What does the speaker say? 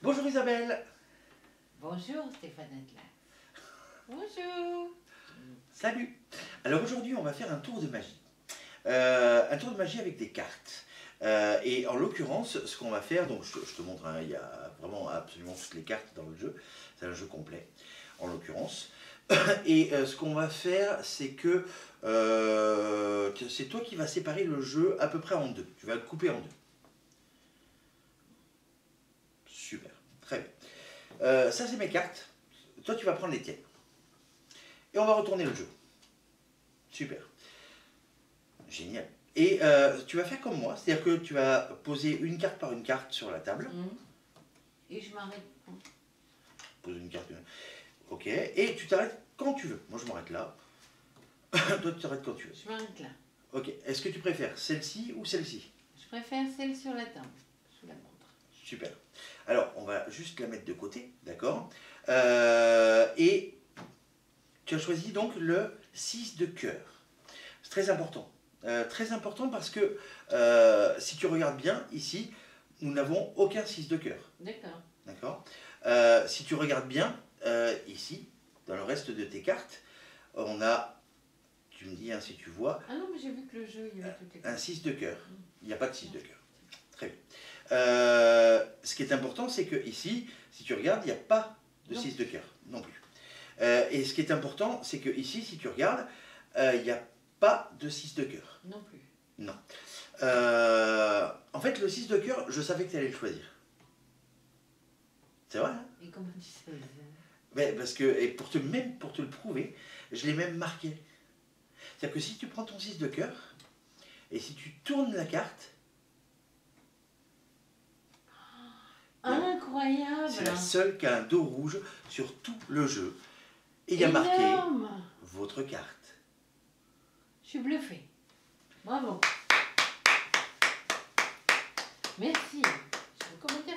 Bonjour Isabelle. Bonjour Stéphane Atlas. Bonjour. Salut. Alors aujourd'hui on va faire un tour de magie. Un tour de magie avec des cartes. Et en l'occurrence, ce qu'on va faire, donc je te montre, hein, il y a vraiment absolument toutes les cartes dans le jeu. C'est un jeu complet, en l'occurrence. Et ce qu'on va faire, c'est que c'est toi qui vas séparer le jeu à peu près en deux. Tu vas le couper en deux. Super, très bien. Ça c'est mes cartes. Toi tu vas prendre les tiennes. Et on va retourner le jeu. Super. Génial. Et tu vas faire comme moi, c'est-à-dire que tu vas poser une carte par une carte sur la table. Et je m'arrête. Pose une carte. Ok. Et tu t'arrêtes quand tu veux. Moi je m'arrête là. Toi tu t'arrêtes quand tu veux. Je m'arrête là. Ok. Est-ce que tu préfères celle-ci ou celle-ci? Je préfère celle sur la table, sous la montre. Super. Alors on va juste la mettre de côté, d'accord? Et tu as choisi donc le 6 de cœur. C'est très important. Très important parce que si tu regardes bien ici, nous n'avons aucun 6 de cœur. D'accord. D'accord. Si tu regardes bien ici, dans le reste de tes cartes, on a, tu me dis hein, si tu vois, Ah non, mais j'ai vu que le jeu, il y avait toutes les un cartes. 6 de cœur. Il n'y a pas de 6 de cœur. Très bien. Ce qui est important, c'est que ici, si tu regardes, il n'y a pas de 6 de cœur non plus. Et ce qui est important, c'est que ici, si tu regardes, il n'y a pas de 6 de cœur. Non plus. Non. En fait, le 6 de cœur, je savais que tu allais le choisir. C'est vrai, hein? Et comment tu sais? Mais parce que, et même pour te le prouver, je l'ai même marqué. C'est-à-dire que si tu prends ton 6 de cœur, et si tu tournes la carte, Incroyable! c'est la seule qui a un dos rouge sur tout le jeu. Et il y a marqué votre carte. Je suis bluffée. Bravo. Merci. Je peux comment dire